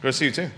Good to see you too.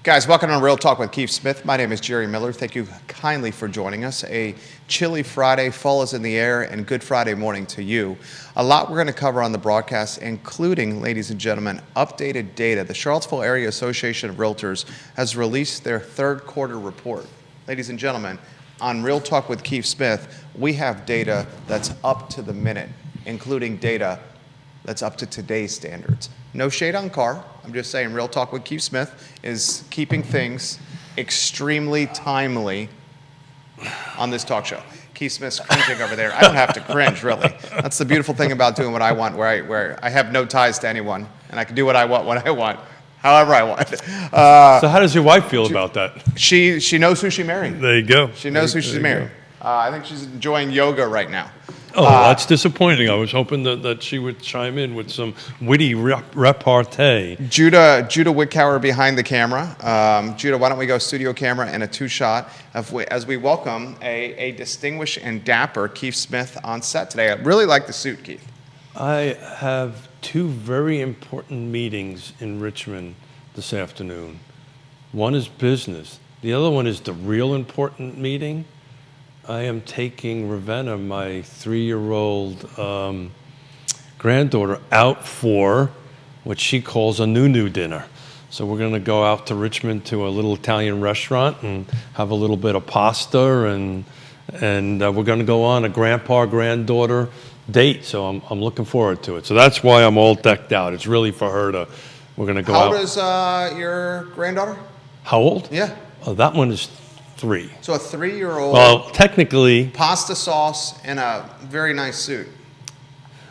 Guys, welcome on Real Talk with Keith Smith. My name is Jerry Miller. Thank you kindly for joining us. A chilly Friday, fall is in the air, and good Friday morning to you. A lot we're going to cover on the broadcast, including, ladies and gentlemen, updated data. The Charlottesville Area Association of Realtors has released their third quarter report. Ladies and gentlemen, on Real Talk with Keith Smith, we have data that's up to the minute, including data that's up to today's standards. No shade on Carr. I'm just saying Real Talk with Keith Smith is keeping things extremely timely on this talk show. Keith Smith's cringing over there. I don't have to cringe, really. That's the beautiful thing about doing what I want, where I have no ties to anyone, and I can do what I want when I want, however I want. So how does your wife feel about that? She knows who she married. There you go. She knows who she's married. I think she's enjoying yoga right now. Oh, that's disappointing. I was hoping that she would chime in with some witty repartee. Judah Wickauer behind the camera. Judah, why don't we go studio camera and a two-shot as we welcome a distinguished and dapper Keith Smith on set today. I really like the suit, Keith. I have two very important meetings in Richmond this afternoon. One is business. The other one is the real important meeting. I am taking Ravenna, my 3-year-old granddaughter, out for what she calls a new dinner. So we're going to go out to Richmond to a little Italian restaurant and have a little bit of pasta, and we're going to go on a grandpa-granddaughter date. So I'm looking forward to it. So that's why I'm all decked out. It's really for her to. We're going to go out. How old is your granddaughter? How old? Yeah. Oh, that one is 3. So a 3-year-old. Well, technically. Pasta sauce and a very nice suit.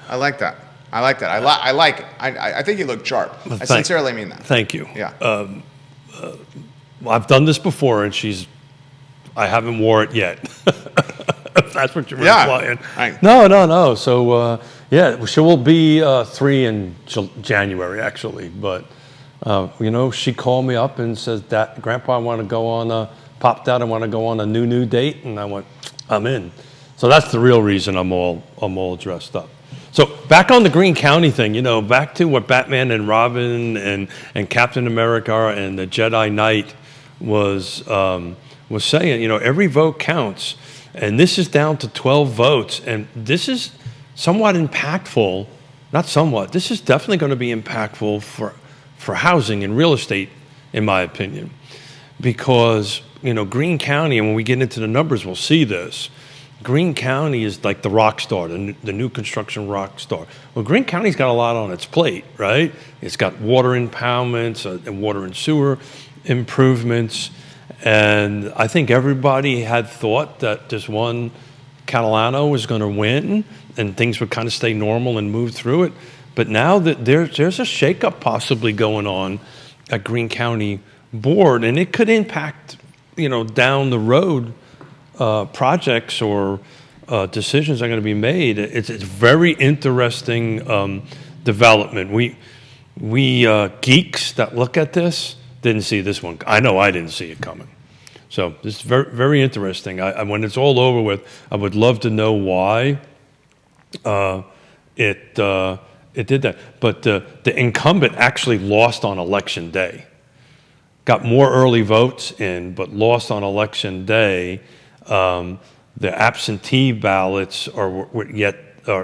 I like that. I like it. I think you look sharp. I sincerely mean that. Thank you. Yeah. I've done this before, and I haven't wore it yet. If that's what you're implying. No. So, she will be 3 in January, actually. But, she called me up and says, Grandpa, I want to go on popped out, I want to go on a new date. And I went, I'm in. So that's the real reason I'm all dressed up. So back on the Greene County thing, back to what Batman and Robin and Captain America and the Jedi Knight was saying, every vote counts. And this is down to 12 votes. And this is somewhat impactful, not somewhat, this is definitely going to be impactful for housing and real estate, in my opinion. Because, Greene County, and when we get into the numbers, we'll see this. Greene County is like the rock star, the new construction rock star. Well, Greene County's got a lot on its plate, right? It's got water impoundments and water and sewer improvements. And I think everybody had thought that this one Catalano was going to win and things would kind of stay normal and move through it. But now that there's a shakeup possibly going on at Greene County Board, and it could impact, down the road projects or decisions are going to be made. It's very interesting development. We geeks that look at this didn't see this one. I know I didn't see it coming. So this is very, very interesting. When it's all over with, I would love to know why it did that. But the incumbent actually lost on election day. Got more early votes in, but lost on election day. The absentee ballots or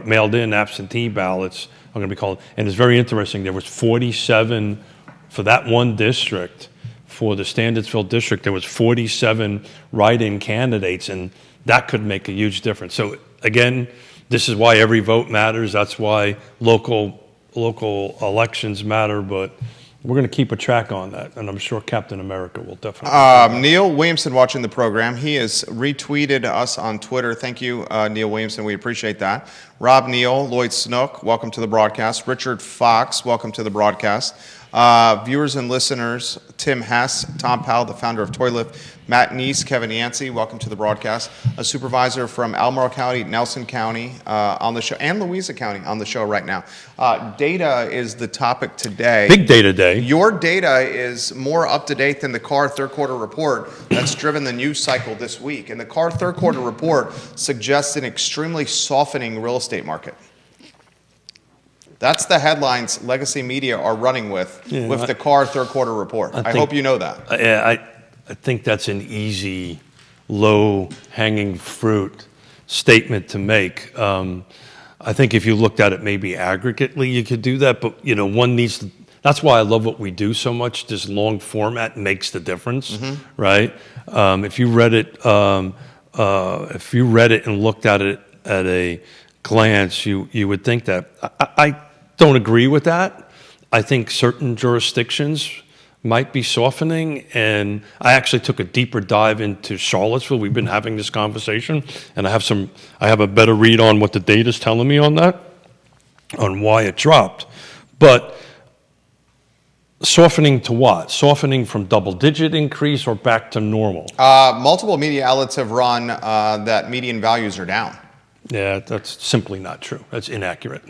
mailed in absentee ballots are going to be called. And it's very interesting. There was 47 for that one district. For the Standardsville district, there was 47 write-in candidates, and that could make a huge difference. So again, this is why every vote matters. That's why local elections matter. But we're going to keep a track on that, and I'm sure Captain America will definitely. Neil Williamson watching the program. He has retweeted us on Twitter. Thank you, Neil Williamson. We appreciate that. Rob Neal, Lloyd Snook, welcome to the broadcast. Richard Fox, welcome to the broadcast. Viewers and listeners, Tim Hess, Tom Powell, the founder of Toylift, Matt Neese, Kevin Yancey, welcome to the broadcast. A supervisor from Albemarle County, Nelson County on the show, and Louisa County on the show right now. Data is the topic today. Big data day. Your data is more up-to-date than the CAR third quarter report that's driven the news cycle this week. And the CAR third quarter report suggests an extremely softening real estate market. That's the headlines legacy media are running with the CAR third quarter report. I hope you know that. I think that's an easy, low-hanging fruit statement to make. I think if you looked at it maybe aggregately, you could do that, but one needs to. That's why I love what we do so much. This long format makes the difference, right? If you read it, and looked at it at a glance, you would think that. I don't agree with that. I think certain jurisdictions might be softening, and I actually took a deeper dive into Charlottesville. We've been having this conversation, and I have a better read on what the data's telling me on that, on why it dropped. But softening to what? Softening from double-digit increase or back to normal? Multiple media outlets have run that median values are down. Yeah, that's simply not true. That's inaccurate.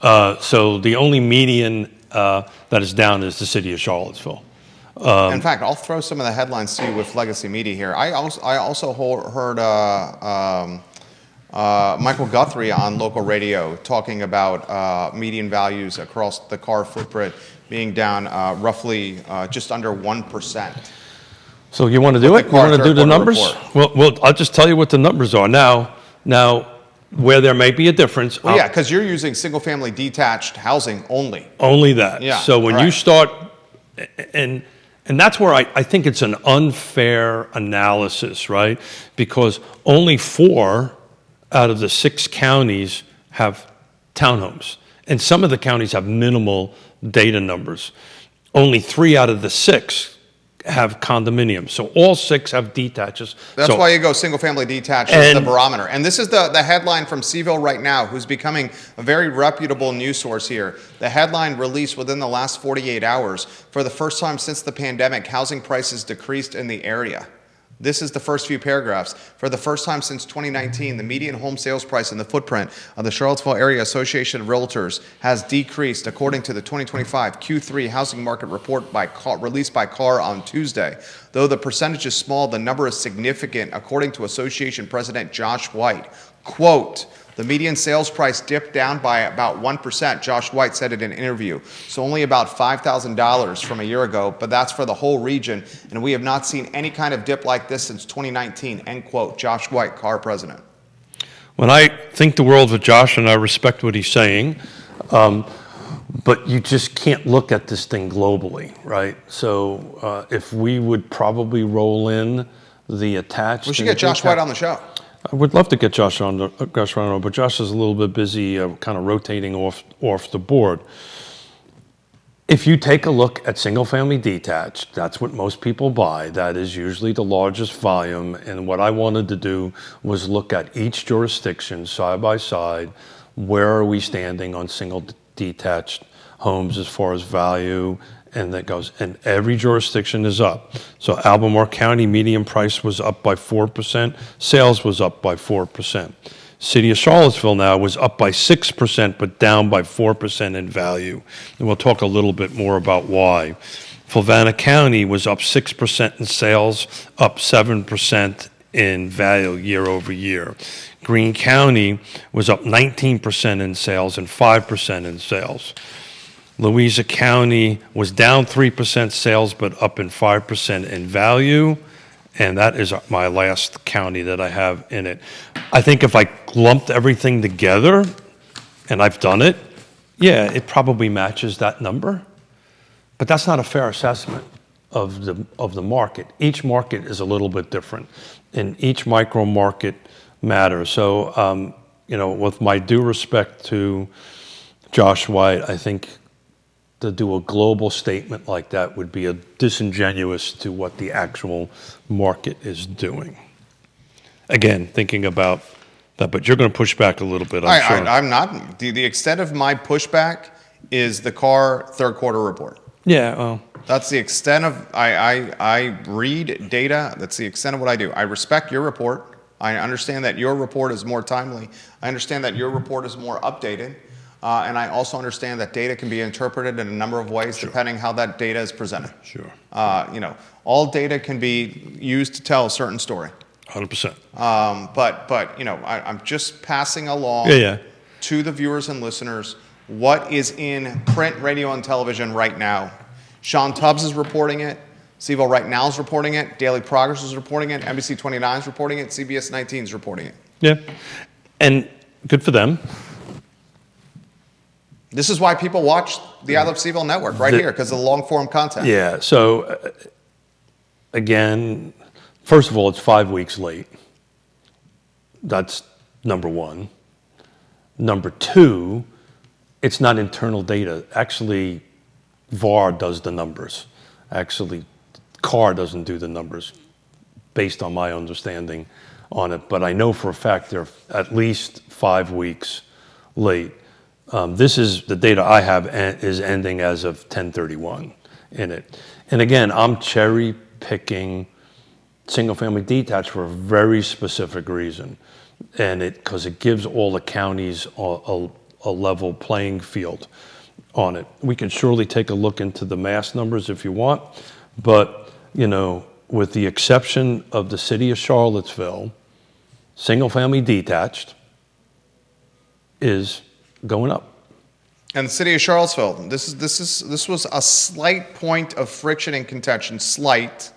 So the only median that is down is the city of Charlottesville. In fact, I'll throw some of the headlines to you with legacy media here. I also heard Michael Guthrie on local radio talking about median values across the CAR footprint being down roughly just under 1%. So you want to do it? You want to do the numbers? Well, I'll just tell you what the numbers are now. Where there may be a difference. Well, yeah, because you're using single-family detached housing only. Only that. Yeah. So when you start, and that's where I think it's an unfair analysis, right? Because only 4 out of the 6 counties have townhomes, and some of the counties have minimal data numbers. Only 3 out of the 6 have condominiums. So all 6 have detaches. That's why you go single-family detached as the barometer. And this is the headline from CVille right now, who's becoming a very reputable news source here. The headline released within the last 48 hours. For the first time since the pandemic, housing prices decreased in the area. This is the first few paragraphs. For the first time since 2019, the median home sales price in the footprint of the Charlottesville Area Association of Realtors has decreased, according to the 2025 Q3 housing market report released by CAR on Tuesday. Though the percentage is small, the number is significant, according to Association President Josh White. Quote, the median sales price dipped down by about 1%, Josh White said in an interview. So only about $5,000 from a year ago, but that's for the whole region, and we have not seen any kind of dip like this since 2019, end quote, Josh White, CAR president. When I think the world of Josh, and I respect what he's saying, but you just can't look at this thing globally, right? So if we would probably roll in the attached... We should get Josh White on the show. I would love to get Josh on, but Josh is a little bit busy kind of rotating off the board. If you take a look at single-family detached, that's what most people buy. That is usually the largest volume. And what I wanted to do was look at each jurisdiction side by side. Where are we standing on single detached homes as far as value? And that goes, and every jurisdiction is up. So Albemarle County median price was up by 4%. Sales was up by 4%. City of Charlottesville now was up by 6%, but down by 4% in value. And we'll talk a little bit more about why. Fluvanna County was up 6% in sales, up 7% in value year over year. Greene County was up 19% in sales and 5% in sales. Louisa County was down 3% sales, but up in 5% in value. And that is my last county that I have in it. I think if I lumped everything together, and I've done it, yeah, it probably matches that number. But that's not a fair assessment of the market. Each market is a little bit different, and each micro market matters. So, with my due respect to Josh White, I think to do a global statement like that would be disingenuous to what the actual market is doing. Again, thinking about that, but you're going to push back a little bit, I'm sure. I'm not. The extent of my pushback is the CAR third quarter report. Yeah. That's the extent of, I read data. That's the extent of what I do. I respect your report. I understand that your report is more timely. I understand that your report is more updated. And I also understand that data can be interpreted in a number of ways depending how that data is presented. Sure. All data can be used to tell a certain story. 100%. But I'm just passing along to the viewers and listeners what is in print, radio, and television right now. Sean Tubbs is reporting it. CVille Right Now is reporting it. Daily Progress is reporting it. NBC 29 is reporting it. CBS 19 is reporting it. Yeah. And good for them. This is why people watch the I Love CVille Network here, because of the long-form content. Yeah. So, again, first of all, it's 5 weeks late. That's number one. Number two, it's not internal data. Actually, VAR does the numbers. Actually, CAR doesn't do the numbers based on my understanding on it. But I know for a fact they're at least 5 weeks late. This is the data I have is ending as of 10/31 in it. And again, I'm cherry picking single-family detached for a very specific reason. And because it gives all the counties a level playing field on it. We can surely take a look into the mass numbers if you want, but with the exception of the city of Charlottesville, single-family detached is going up. And the city of Charlottesville, this was a slight point of friction and contention, slight,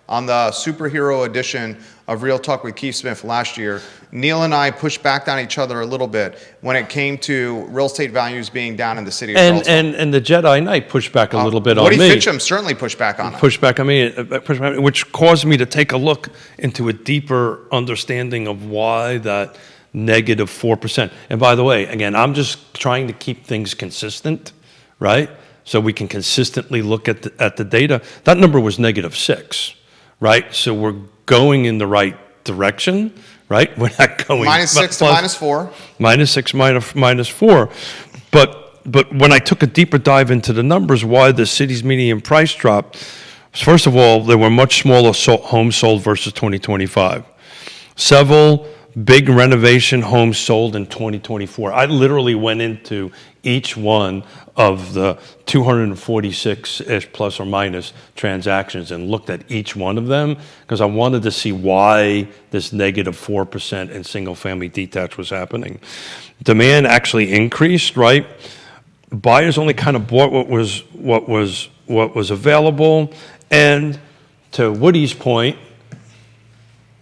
on the superhero edition of Real Talk with Keith Smith last year. Neil and I pushed back on each other a little bit when it came to real estate values being down in the city of Charlottesville. And the Jedi Knight pushed back a little bit on me. Woody Fincham certainly pushed back on it. Pushed back on me, which caused me to take a look into a deeper understanding of why that negative 4%. And by the way, again, I'm just trying to keep things consistent, right? So we can consistently look at the data. That number was -6, right? So we're going in the right direction, right? We're not going -6 to -4. -6 -4. But when I took a deeper dive into the numbers, why the city's median price dropped, first of all, there were much smaller homes sold versus 2025. Several big renovation homes sold in 2024. I literally went into each one of the 246-ish plus or minus transactions and looked at each one of them because I wanted to see why this negative 4% in single-family detached was happening. Demand actually increased, right? Buyers only kind of bought what was available, and to Woody's point,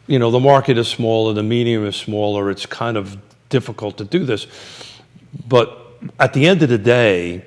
the market is smaller, the medium is smaller, it's kind of difficult to do this. But at the end of the day,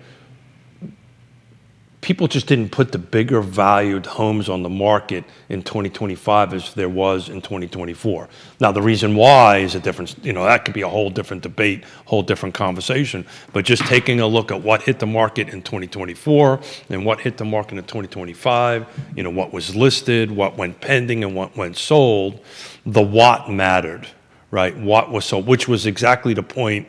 people just didn't put the bigger valued homes on the market in 2025 as there was in 2024. Now, the reason why is a difference, that could be a whole different debate, whole different conversation. But just taking a look at what hit the market in 2024 and what hit the market in 2025, what was listed, what went pending, and what went sold, the what mattered, right? What was sold, which was exactly the point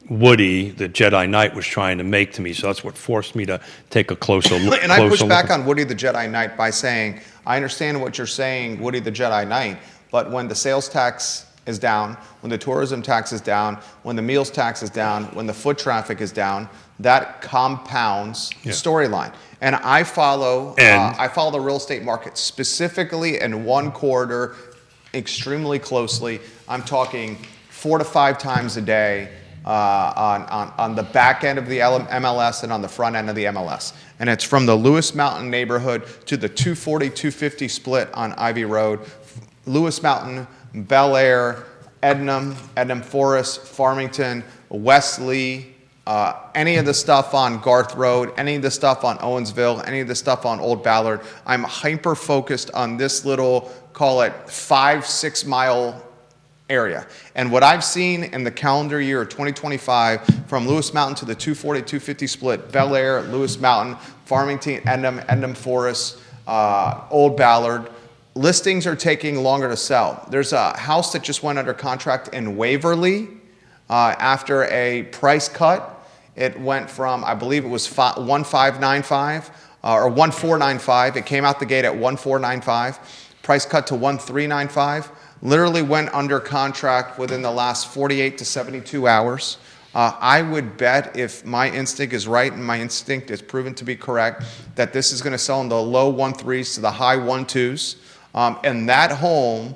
Woody, the Jedi Knight, was trying to make to me. So that's what forced me to take a closer look. And I pushed back on Woody, the Jedi Knight, by saying, I understand what you're saying, Woody, the Jedi Knight, but when the sales tax is down, when the tourism tax is down, when the meals tax is down, when the foot traffic is down, that compounds the storyline. And I follow the real estate market specifically in one corridor extremely closely. I'm talking 4 to 5 times a day. On the back end of the MLS and on the front end of the MLS. And it's from the Lewis Mountain neighborhood to the 240-250 split on Ivy Road. Lewis Mountain, Bel Air, Ednam Forest, Farmington, Wesley, any of the stuff on Garth Road, any of the stuff on Owensville, any of the stuff on Old Ballard. I'm hyper-focused on this little, call it 5-6 mile area. And what I've seen in the calendar year of 2025 from Lewis Mountain to the 240-250 split, Bel Air, Lewis Mountain, Farmington, Ednam Forest, Old Ballard, listings are taking longer to sell. There's a house that just went under contract in Waverly after a price cut. It went from, I believe it was 1595 or 1495. It came out the gate at 1495. Price cut to 1395. Literally went under contract within the last 48 to 72 hours. I would bet, if my instinct is right and my instinct is proven to be correct, that this is going to sell in the low 1.3s to the high 1.2s. And that home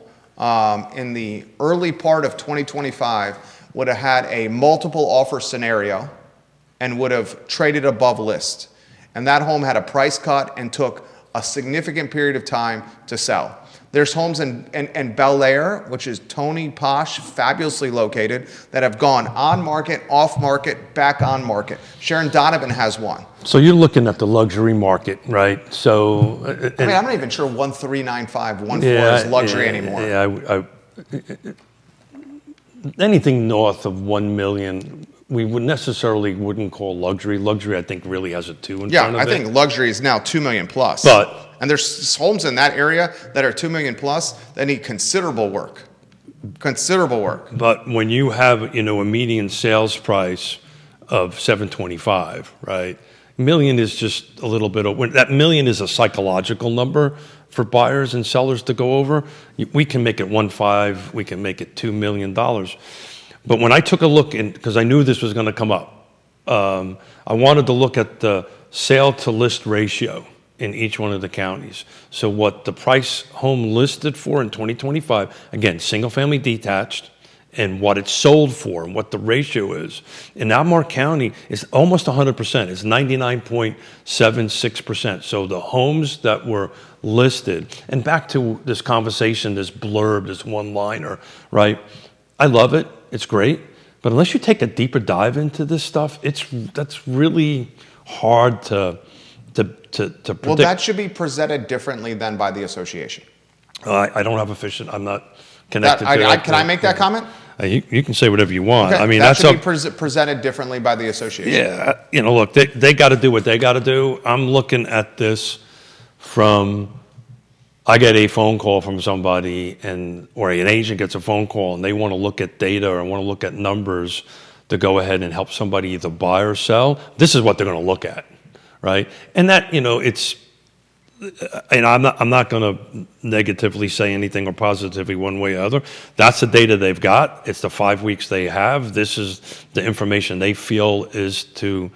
in the early part of 2025 would have had a multiple offer scenario and would have traded above list. And that home had a price cut and took a significant period of time to sell. There's homes in Bel Air, which is Tony Posh, fabulously located, that have gone on market, off market, back on market. Sharon Donovan has one. So you're looking at the luxury market, right? So I'm not even sure 1395, 1.4 is luxury anymore. Anything north of 1 million, we wouldn't call luxury. Luxury, I think, really has a 2 in front of it. Yeah, I think luxury is now 2 million plus. And there's homes in that area that are 2 million plus that need considerable work. Considerable work. But when you have, a median sales price of 725, right? Million is just a little bit of, that million is a psychological number for buyers and sellers to go over. We can make it 1.5, we can make it $2 million. But when I took a look, because I knew this was going to come up, I wanted to look at the sale to list ratio in each one of the counties. So what the price home listed for in 2025, again, single family detached, and what it's sold for and what the ratio is. In Albemarle County, it's almost 100%. It's 99.76%. So the homes that were listed, and back to this conversation, this blurb, this one-liner, right? I love it. It's great. But unless you take a deeper dive into this stuff, that's really hard to predict. Well, that should be presented differently than by the association. I don't have I'm not connected to that. Can I make that comment? You can say whatever you want. Okay. I mean, that should be presented differently by the association. Yeah, look, they got to do what they got to do. I'm looking at this from, I get a phone call from somebody, or an agent gets a phone call, and they want to look at data or want to look at numbers to go ahead and help somebody either buy or sell. This is what they're going to look at, right? And that, it's. And I'm not going to negatively say anything or positively one way or other. That's the data they've got. It's the 5 weeks they have. This is the information they feel is to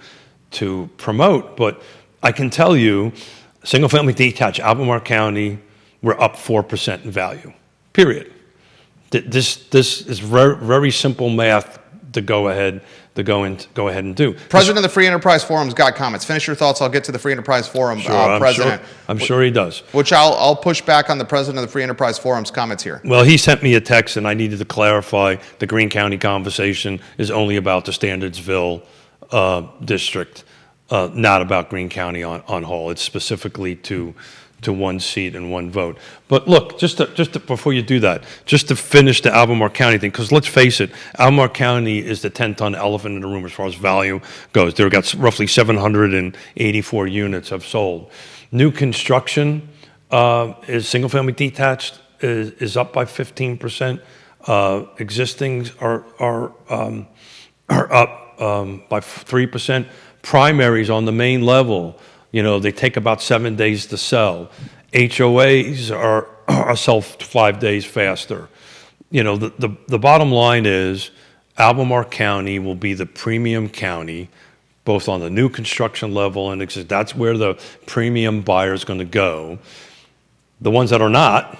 promote. But I can tell you, single-family detached, Albemarle County, we're up 4% in value. Period. This is very, very simple math to go ahead and do. President of the Free Enterprise Forum's got comments. Finish your thoughts. I'll get to the Free Enterprise Forum president. I'm sure he does. Which I'll push back on the president of the Free Enterprise Forum's comments here. Well, he sent me a text, and I needed to clarify the Greene County conversation is only about the Standardsville district, not about Greene County on whole. It's specifically to one seat and one vote. But look, just before you do that, just to finish the Albemarle County thing, because let's face it, Albemarle County is the 10-ton elephant in the room as far as value goes. They've got roughly 784 units have sold. New construction is single-family detached is up by 15%. Existings are up by 3%. Primaries on the main level, they take about 7 days to sell. HOAs are sell 5 days faster. The bottom line is Albemarle County will be the premium county, both on the new construction level and that's where the premium buyer is going to go. The ones that are not,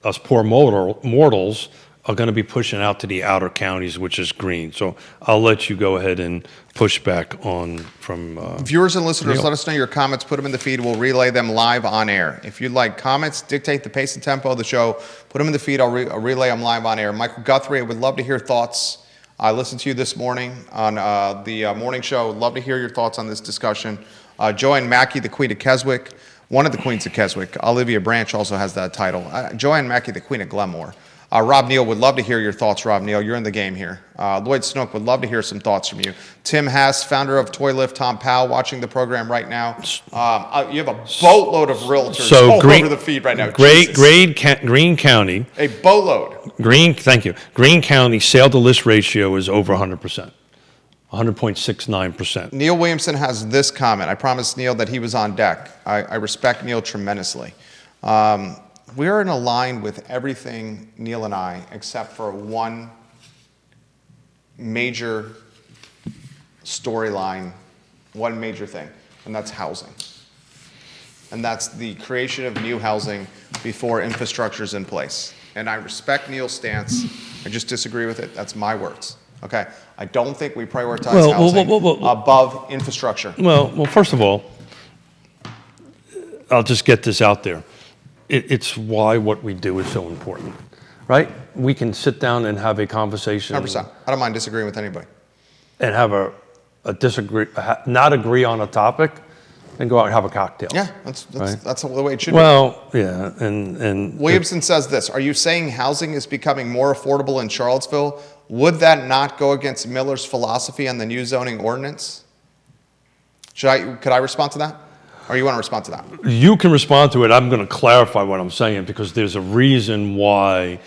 us poor mortals, are going to be pushing out to the outer counties, which is green. So I'll let you go ahead and push back on from viewers and listeners. Let us know your comments. Put them in the feed. We'll relay them live on air. If you'd like comments, dictate the pace and tempo of the show. Put them in the feed. I'll relay them live on air. Michael Guthrie, I would love to hear thoughts. I listened to you this morning on the morning show. Love to hear your thoughts on this discussion. Joanne Mackey, the Queen of Keswick, one of the Queens of Keswick. Olivia Branch also has that title. Joanne Mackey, the Queen of Glenmore. Rob Neal would love to hear your thoughts, Rob Neal. You're in the game here. Lloyd Snook would love to hear some thoughts from you. Tim Hass, founder of Toy Lift, Tom Powell, watching the program right now. You have a boatload of realtors all over the feed right now. Greene County. A boatload. Thank you. Greene County sale to list ratio is over 100%. 100.69%. Neil Williamson has this comment. I promised Neil that he was on deck. I respect Neil tremendously. We are in a line with everything, Neil and I, except for one major storyline, one major thing, and that's housing. And that's the creation of new housing before infrastructure is in place. And I respect Neil's stance. I just disagree with it. That's my words. Okay? I don't think we prioritize housing above infrastructure. Well, first of all, I'll just get this out there. It's why what we do is so important, right? We can sit down and have a conversation. 100%. I don't mind disagreeing with anybody. And have not agree on a topic, and go out and have a cocktail. Yeah, that's the way it should be. Yeah, and Williamson says this: are you saying housing is becoming more affordable in Charlottesville? Would that not go against Miller's philosophy on the new zoning ordinance? Could I respond to that? Or you want to respond to that? You can respond to it. I'm going to clarify what I'm saying because there's a reason why.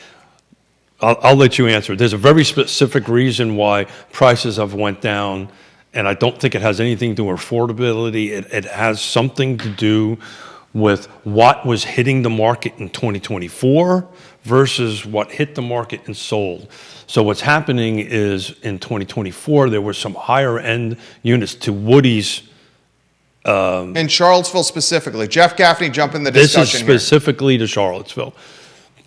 I'll let you answer it. There's a very specific reason why prices have went down, and I don't think it has anything to do with affordability. It has something to do with what was hitting the market in 2024 versus what hit the market and sold. So what's happening is in 2024, there were some higher end units to Woody's. In Charlottesville specifically. Jeff Gaffney, jump in the discussion here. This is specifically to Charlottesville.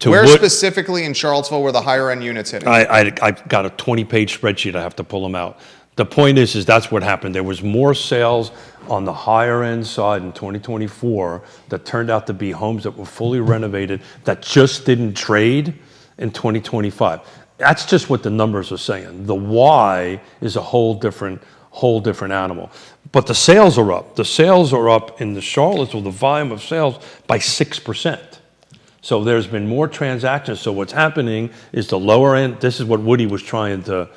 Where specifically in Charlottesville were the higher end units hitting? I got a 20-page spreadsheet. I have to pull them out. The point is that's what happened. There was more sales on the higher end side in 2024 that turned out to be homes that were fully renovated that just didn't trade in 2025. That's just what the numbers are saying. The why is a whole different animal. But the sales are up. The sales are up in the Charlottesville, the volume of sales, by 6%. So there's been more transactions. So what's happening is the lower end, this is what Woody was trying to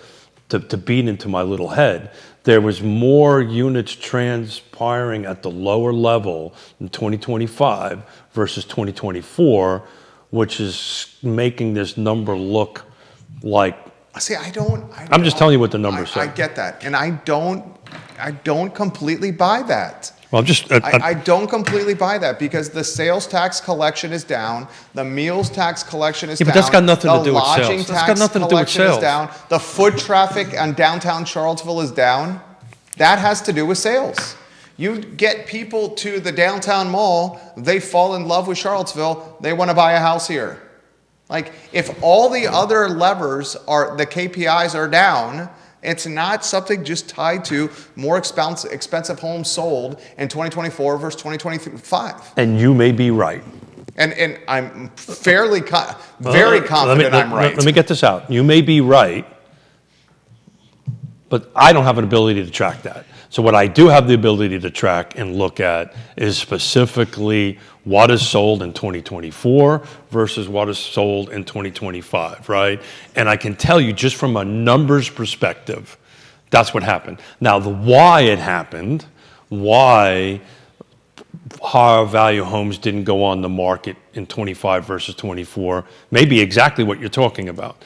beat into my little head. There was more units transpiring at the lower level in 2025 versus 2024, which is making this number look like. See, I'm just telling you what the numbers say. I get that, and I don't completely buy that. Well, I don't completely buy that because the sales tax collection is down, the meals tax collection is down. But that's got nothing to do with sales. The lodging tax collection is down. The foot traffic on downtown Charlottesville is down. That has to do with sales. You get people to the downtown mall, they fall in love with Charlottesville, they want to buy a house here. Like, if all the other levers the KPIs are down, it's not something just tied to more expensive homes sold in 2024 versus 2025. And you may be right. And I'm very confident I'm right. Let me get this out. You may be right, but I don't have an ability to track that. So what I do have the ability to track and look at is specifically what is sold in 2024 versus what is sold in 2025, right? And I can tell you just from a numbers perspective, that's what happened. Now, the why it happened, why higher value homes didn't go on the market in 25 versus 24, may be exactly what you're talking about.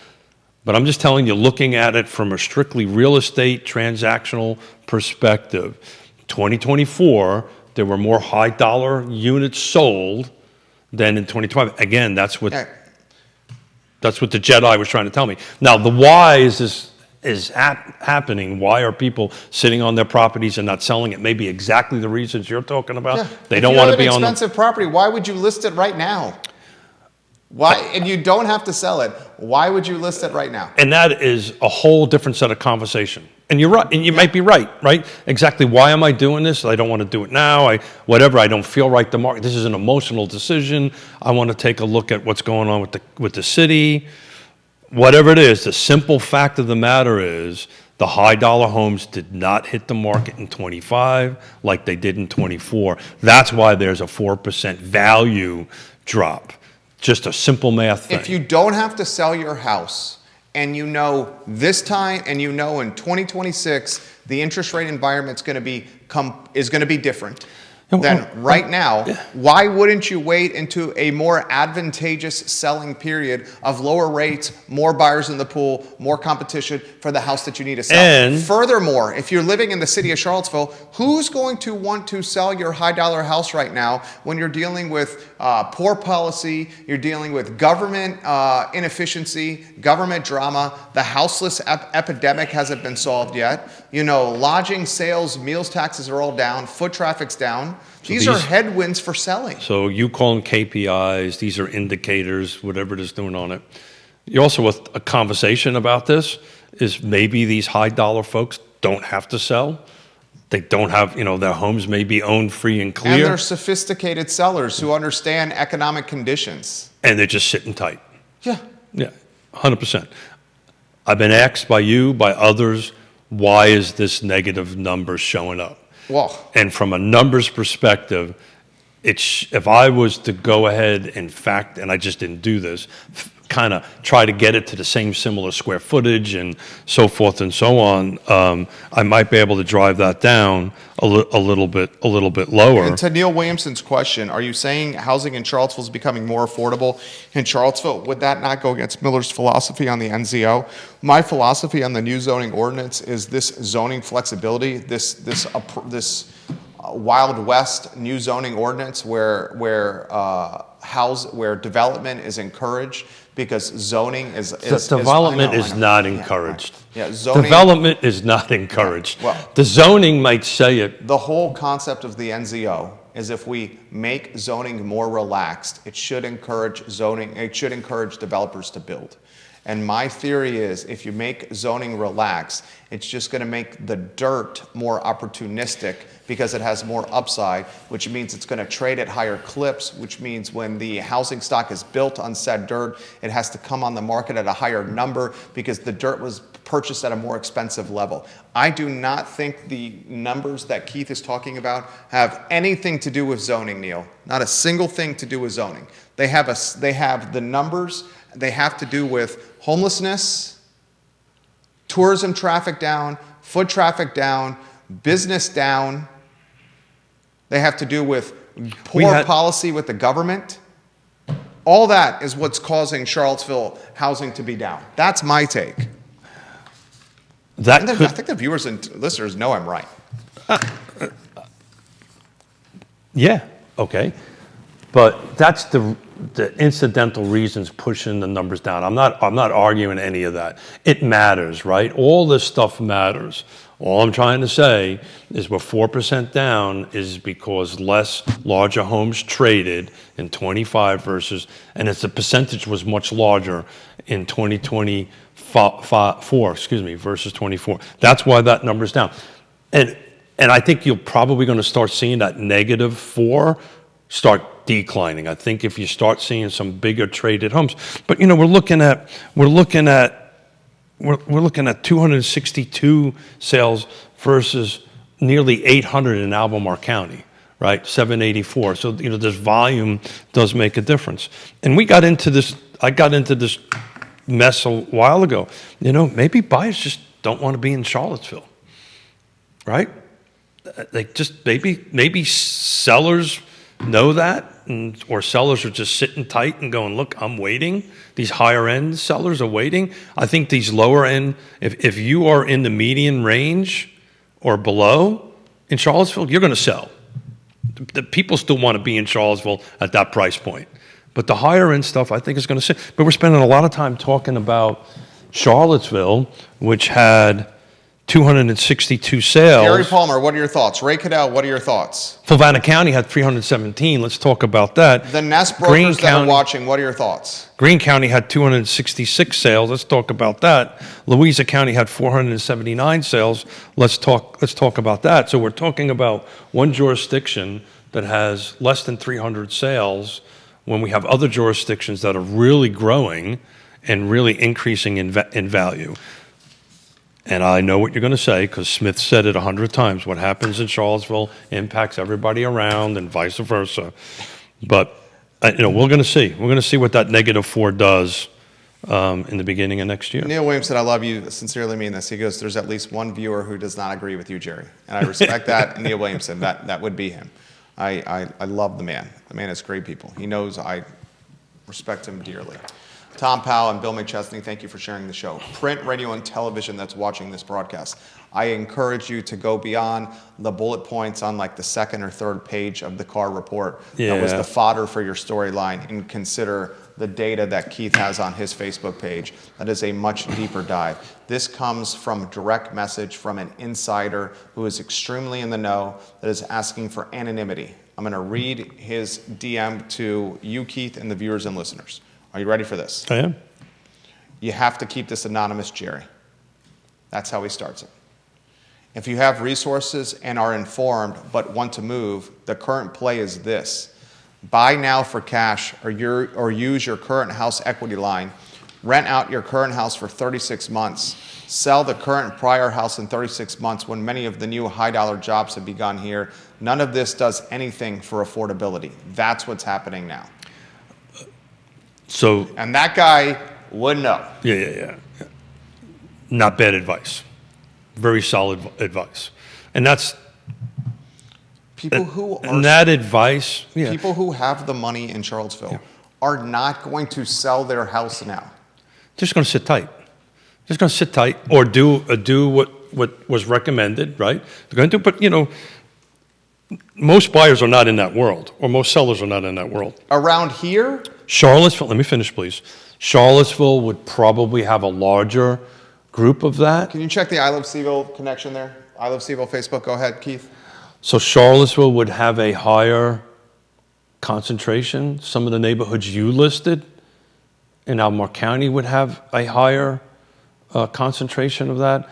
But I'm just telling you, looking at it from a strictly real estate transactional perspective, 2024, there were more high dollar units sold than in 2025. Again, that's what the Jedi was trying to tell me. Now, the why is happening. Why are people sitting on their properties and not selling it? Maybe exactly the reasons you're talking about. Yeah. They don't want to be on an expensive property. Why would you list it right now? Why? And you don't have to sell it. Why would you list it right now? And that is a whole different set of conversation. And you're right. And you might be right? Exactly. Why am I doing this? I don't want to do it now. I don't feel right. The market. This is an emotional decision. I want to take a look at what's going on with the city. Whatever it is, the simple fact of the matter is the high dollar homes did not hit the market in 25 like they did in 24. That's why there's a 4% value drop. Just a simple math thing. If you don't have to sell your house, and you know this time, and you know in 2026 the interest rate environment is going to be different, then right now, why wouldn't you wait into a more advantageous selling period of lower rates, more buyers in the pool, more competition for the house that you need to sell? And furthermore, if you're living in the city of Charlottesville, who's going to want to sell your high dollar house right now when you're dealing with poor policy, you're dealing with government inefficiency, government drama, the houseless epidemic hasn't been solved yet, lodging, sales, meals taxes are all down, foot traffic's down. These are headwinds for selling. So you call them KPIs, these are indicators, whatever it is doing on it. You also, with a conversation about this, is maybe these high dollar folks don't have to sell. They don't have, their homes may be owned free and clear. And they're sophisticated sellers who understand economic conditions. And they're just sitting tight. Yeah. Yeah, 100%. I've been asked by you, by others, why is this negative number showing up? Well, and from a numbers perspective, if I was to go ahead and and I just didn't do this, kind of try to get it to the same similar square footage and so forth and so on, I might be able to drive that down a little bit lower. And to Neil Williamson's question, are you saying housing in Charlottesville is becoming more affordable in Charlottesville? Would that not go against Miller's philosophy on the NZO? My philosophy on the new zoning ordinance is this zoning flexibility, this Wild West new zoning ordinance where development is encouraged because zoning is development is not encouraged. Yeah, zoning, development is not encouraged. Yeah, well, the zoning might say it. The whole concept of the NZO is if we make zoning more relaxed, it should encourage zoning. It should encourage developers to build. And my theory is if you make zoning relaxed, it's just going to make the dirt more opportunistic because it has more upside, which means it's going to trade at higher clips, which means when the housing stock is built on said dirt, it has to come on the market at a higher number because the dirt was purchased at a more expensive level. I do not think the numbers that Keith is talking about have anything to do with zoning, Neil. Not a single thing to do with zoning. They have the numbers. They have to do with homelessness, tourism traffic down, foot traffic down, business down. They have to do with poor policy with the government. All that is what's causing Charlottesville housing to be down. That's my take. I think the viewers and listeners know I'm right. Yeah, okay. But that's the incidental reasons pushing the numbers down. I'm not arguing any of that. It matters, right? All this stuff matters. All I'm trying to say is we're 4% down is because less larger homes traded in 25 versus, and the percentage was much larger in 2024, versus 24. That's why that number's down. And I think you're probably going to start seeing that -4 start declining. I think if you start seeing some bigger traded homes, but we're looking at 262 sales versus nearly 800 in Albemarle County, right? 784. So this volume does make a difference. And I got into this mess a while ago. Maybe buyers just don't want to be in Charlottesville, right? They just maybe sellers know that, or sellers are just sitting tight and going, look, I'm waiting. These higher end sellers are waiting. I think these lower end, if you are in the median range or below in Charlottesville, you're going to sell. The people still want to be in Charlottesville at that price point. But the higher end stuff, I think, is going to sit. But we're spending a lot of time talking about Charlottesville, which had 262 sales. Gary Palmer, what are your thoughts? Ray Cadell, what are your thoughts? Fluvanna County had 317. Let's talk about that. The Nest brokers that are watching, what are your thoughts? Greene County had 266 sales. Let's talk about that. Louisa County had 479 sales. Let's talk about that. So we're talking about one jurisdiction that has less than 300 sales when we have other jurisdictions that are really growing and really increasing in value. And I know what you're going to say because Smith said it 100 times. What happens in Charlottesville impacts everybody around and vice versa. But, we're going to see. We're going to see what that -4 does in the beginning of next year. Neil Williamson, I love you. I sincerely mean this. He goes, there's at least one viewer who does not agree with you, Jerry. And I respect that. Neil Williamson, that would be him. I love the man. The man is great people. He knows I respect him dearly. Tom Powell and Bill McChesney, thank you for sharing the show. Print, radio, and television that's watching this broadcast. I encourage you to go beyond the bullet points on like the second or third page of the Carr report. That was the fodder for your storyline, and consider the data that Keith has on his Facebook page. That is a much deeper dive. This comes from a direct message from an insider who is extremely in the know, that is asking for anonymity. I'm going to read his DM to you, Keith, and the viewers and listeners. Are you ready for this? I am. You have to keep this anonymous, Jerry. That's how he starts it. If you have resources and are informed but want to move, the current play is this. Buy now for cash or use your current house equity line. Rent out your current house for 36 months. Sell the current prior house in 36 months when many of the new high-dollar jobs have begun here. None of this does anything for affordability. That's what's happening now. And that guy would know. Yeah. Not bad advice. Very solid advice. And that's people who are, and that advice. Yeah. People who have the money in Charlottesville are not going to sell their house now. Just going to sit tight. Just going to sit tight, or do what was recommended. Right? They're going to do, but most buyers are not in that world, or most sellers are not in that world. Around here, Charlottesville. Let me finish, please. Charlottesville would probably have a larger group of that. Can you check the I Love CVille connection there? I Love CVille Facebook. Go ahead, Keith. So Charlottesville would have a higher concentration. Some of the neighborhoods you listed in Albemarle County would have a higher concentration of that.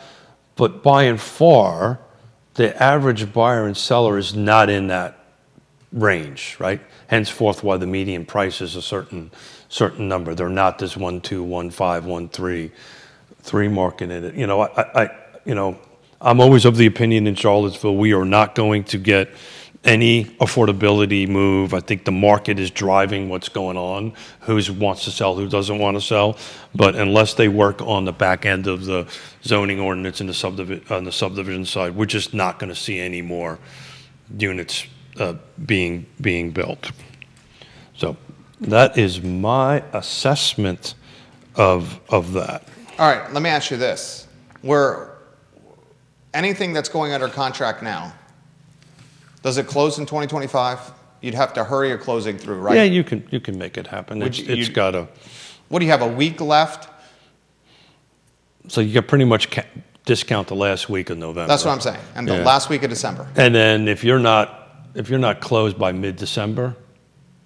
But by and far, the average buyer and seller is not in that range, right? Henceforth, why the median price is a certain number. They're not this 1, 2, 1, 5, 1, 3 market in it. I'm always of the opinion in Charlottesville we are not going to get any affordability move. I think the market is driving what's going on, who wants to sell, who doesn't want to sell. But unless they work on the back end of the zoning ordinance and on the subdivision side, we're just not going to see any more units being built. So that is my assessment of that. All right, let me ask you this. Anything that's going under contract now, does it close in 2025? You'd have to hurry your closing through, right? Yeah, you can make it happen. It's got to. What do you have, a week left? So you got pretty much discount the last week of November. That's what I'm saying, and the last week of December. And then if you're not closed by mid-December,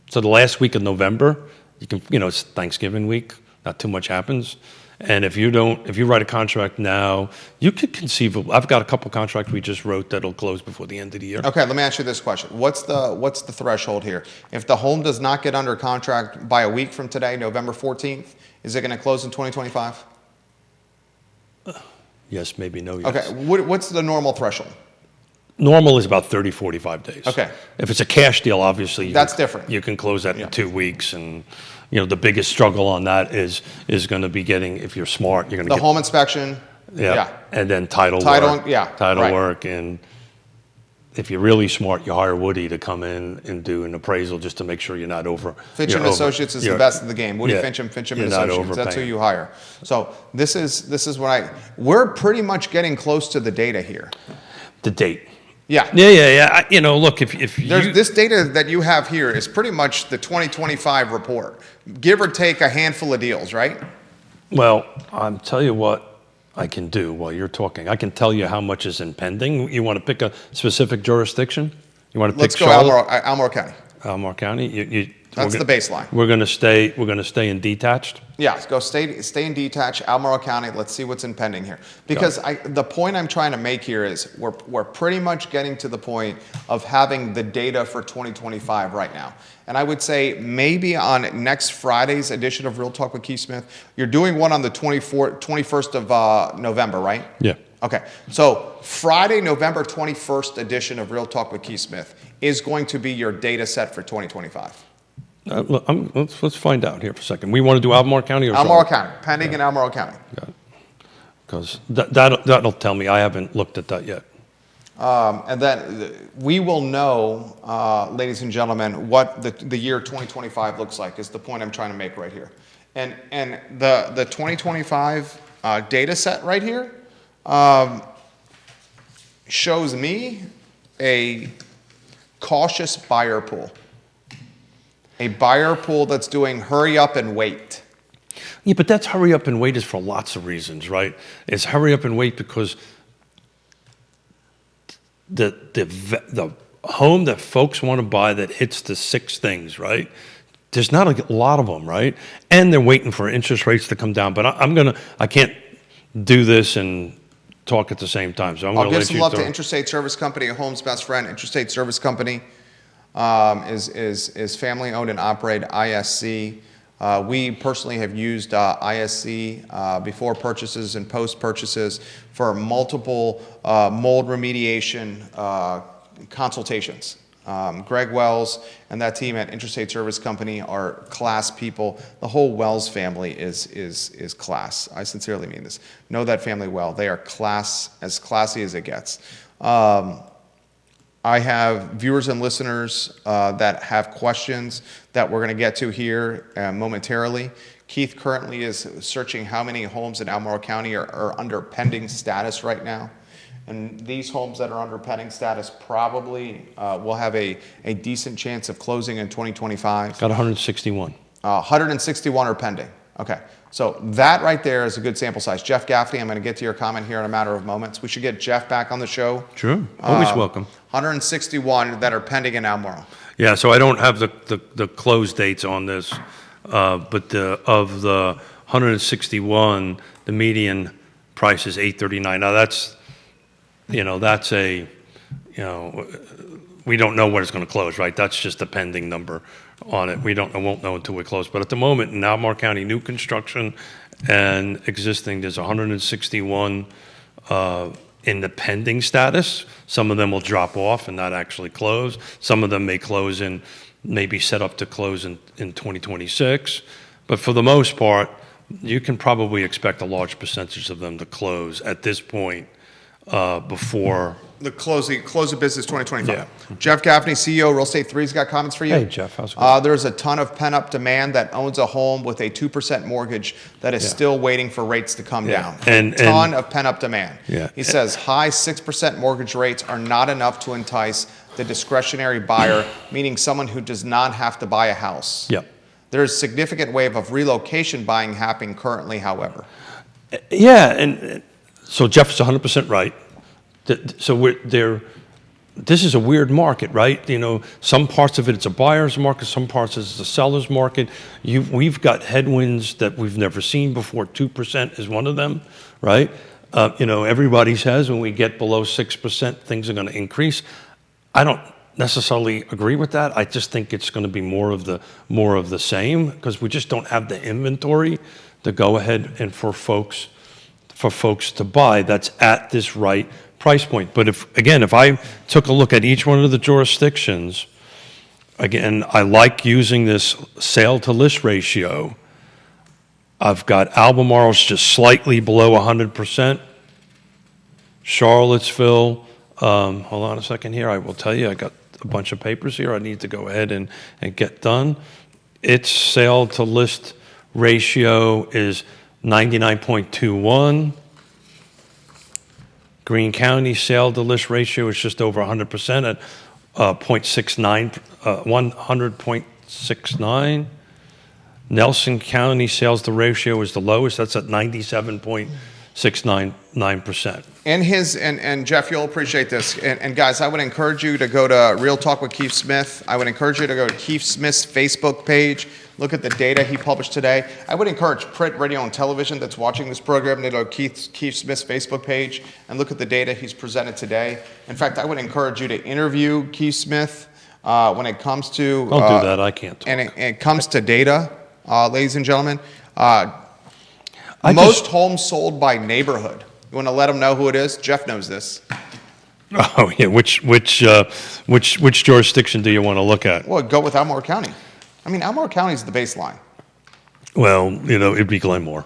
so the last week of November, you can, it's Thanksgiving week, not too much happens. And if you write a contract now, you could conceivably, I've got a couple contracts we just wrote that'll close before the end of the year. Okay, let me ask you this question. What's the threshold here? If the home does not get under contract by a week from today, November 14th, is it going to close in 2025? Yes, maybe no, yes. Okay, what's the normal threshold? Normal is about 30, 45 days. Okay. If it's a cash deal, obviously, that's different. You can close that in 2 weeks, and the biggest struggle on that is going to be getting, if you're smart, you're going to get home inspection. Yeah. And then title work, and if you're really smart, you hire Woody to come in and do an appraisal just to make sure you're not over. Fincham Associates is the best of the game. Woody Fincham and Associates. That's who you hire. So this is what we're pretty much getting close to the data here. The date. Yeah. Look, if this data that you have here is pretty much the 2025 report, give or take a handful of deals, right? Well, I'll tell you what I can do while you're talking. I can tell you how much is in pending. You want to pick a specific jurisdiction? You want to pick Let's go Albemarle County. Albemarle County. That's the baseline. We're going to stay in detached. Yeah, go stay in detached, Albemarle County. Let's see what's in pending here. Because the point I'm trying to make here is we're pretty much getting to the point of having the data for 2025 right now. And I would say maybe on next Friday's edition of Real Talk with Keith Smith, you're doing one on the 21st of November, right? Yeah. Okay, so Friday, November 21st edition of Real Talk with Keith Smith is going to be your data set for 2025. Let's find out here for a second. We want to do Albemarle County or Albemarle County, pending in Albemarle County. Got it. Because that'll tell me. I haven't looked at that yet. And then we will know, ladies and gentlemen, what the year 2025 looks like is the point I'm trying to make right here. And the 2025 data set right here shows me a cautious buyer pool. A buyer pool that's doing hurry up and wait. Yeah, but that's hurry up and wait is for lots of reasons, right? It's hurry up and wait because the home that folks want to buy that hits the 6 things, right? There's not a lot of them, right? And they're waiting for interest rates to come down. But I can't do this and talk at the same time. So I'm going to let you. I'll give some love to Intrastate Service Company, a home's best friend. Intrastate Service Company is family owned and operated ISC. We personally have used ISC before purchases and post purchases for multiple mold remediation consultations. Greg Wells and that team at Intrastate Service Company are class people. The whole Wells family is class. I sincerely mean this. Know that family well. They are as classy as it gets. I have viewers and listeners that have questions that we're going to get to here momentarily. Keith currently is searching how many homes in Albemarle County are under pending status right now. And these homes that are under pending status probably will have a decent chance of closing in 2025. Got 161. 161 are pending. Okay. So that right there is a good sample size. Jeff Gaffney, I'm going to get to your comment here in a matter of moments. We should get Jeff back on the show. Sure. Always welcome. 161 that are pending in Albemarle. Yeah, so I don't have the close dates on this, but of the 161, the median price is $839. Now that's we don't know when it's going to close, right? That's just a pending number on it. Won't know until we close. But at the moment, in Albemarle County, new construction and existing, there's 161 in the pending status. Some of them will drop off and not actually close. Some of them may close and maybe set up to close in 2026. But for the most part, you can probably expect a large percentage of them to close at this point before the close of business 2025. Yeah. Jeff Gaffney, CEO, Real Estate 3's got comments for you. Hey, Jeff, how's it going? There's a ton of pent-up demand that owns a home with a 2% mortgage that is still waiting for rates to come down. A ton of pent-up demand. Yeah. He says high 6% mortgage rates are not enough to entice the discretionary buyer, meaning someone who does not have to buy a house. Yep. There's a significant wave of relocation buying happening currently, however. Yeah, and so Jeff is 100% right. So this is a weird market, right? Some parts of it's a buyer's market, some parts it's a seller's market. We've got headwinds that we've never seen before. 2% is one of them, right? Everybody says when we get below 6%, things are going to increase. I don't necessarily agree with that. I just think it's going to be more of the same because we just don't have the inventory to go ahead and for folks to buy that's at this right price point. But if I took a look at each one of the jurisdictions, again, I like using this sale to list ratio. I've got Albemarle's just slightly below 100%. Charlottesville, hold on a second here. I will tell you, I got a bunch of papers here I need to go ahead and get done. Its sale to list ratio is 99.21. Greene County sale to list ratio is just over 100% at 100.69. Nelson County sales to ratio is the lowest. That's at 97.699%. And Jeff, you'll appreciate this. And guys, I would encourage you to go to Real Talk with Keith Smith. I would encourage you to go to Keith Smith's Facebook page. Look at the data he published today. I would encourage print, radio, and television that's watching this program to go to Keith Smith's Facebook page and look at the data he's presented today. In fact, I would encourage you to interview Keith Smith when it comes to... Don't do that. I can't talk. And it comes to data, ladies and gentlemen. Most homes sold by neighborhood. You want to let them know who it is? Jeff knows this. Oh yeah, which jurisdiction do you want to look at? Well, go with Albemarle County. I mean, Albemarle County is the baseline. Well, it'd be Glenmore.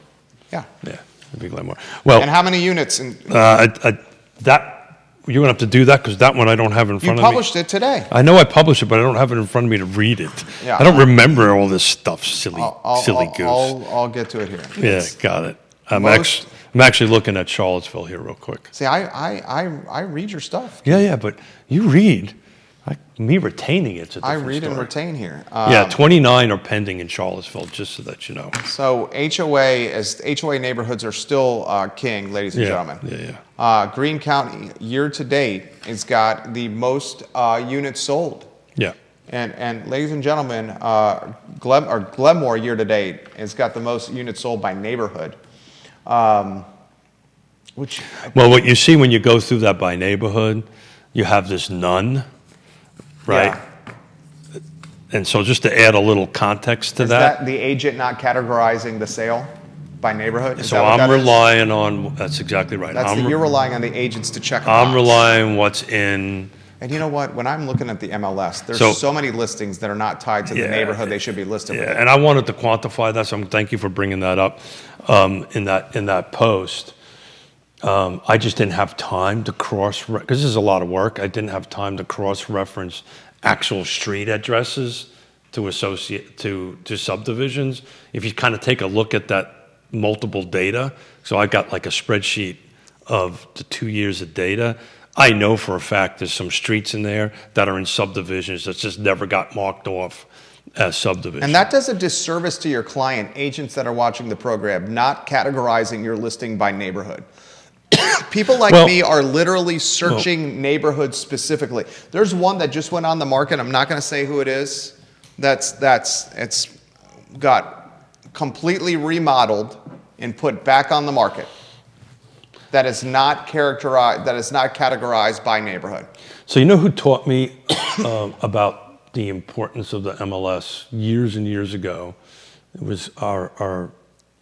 Yeah. Yeah, it'd be Glenmore. Well, and how many units? that You're going to have to do that because that one I don't have in front of me. You published it today. I know I published it, but I don't have it in front of me to read it. Yeah, I don't remember all this stuff, silly goose. I'll get to it here. Yeah, got it. I'm actually looking at Charlottesville here real quick. See, I read your stuff. Yeah, but you read. Me retaining it's a different I read story. and retain here. 29 are pending in Charlottesville, just so that you know. So HOA neighborhoods are still king, ladies and gentlemen. Yeah. Greene County, year to date, has got the most units sold. Yeah. And ladies and gentlemen, Glenmore, year to date, has got the most units sold by neighborhood. Well, what you see when you go through that by neighborhood, you have this none. Right. Yeah. And so just to add a little context to that. Is that the agent not categorizing the sale by neighborhood? So I'm relying on, that's exactly right. You're relying on the agents to check. I'm relying what's in. And you know what? When I'm looking at the MLS, there's so many listings that are not tied to the neighborhood they should be listed with. And I wanted to quantify that, so thank you for bringing that up in that post. I just didn't have time to because this is a lot of work. I didn't have time to cross-reference actual street addresses to associate to subdivisions. If you kind of take a look at that multiple data, so I got like a spreadsheet of the 2 years of data. I know for a fact there's some streets in there that are in subdivisions that just never got marked off as subdivisions. And that does a disservice to your client, agents that are watching the program, not categorizing your listing by neighborhood. People like me are literally searching neighborhoods specifically. There's one that just went on the market. I'm not going to say who it is. It's got completely remodeled and put back on the market. That is not characterized. That is not categorized by neighborhood. So you know who taught me about the importance of the MLS years and years ago? It was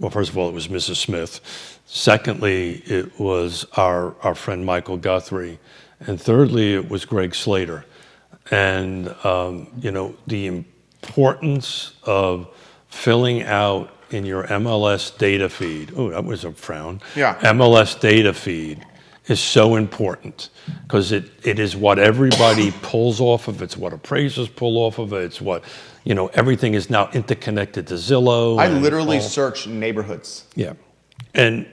well, first of all, it was Mrs. Smith. Secondly, it was our friend Michael Guthrie. And thirdly, it was Greg Slater. And, the importance of filling out in your MLS data feed. Oh, that was a frown. Yeah. MLS data feed is so important because it is what everybody pulls off of. It's what appraisers pull off of. It's what, everything is now interconnected to Zillow. I literally search neighborhoods. Yeah. And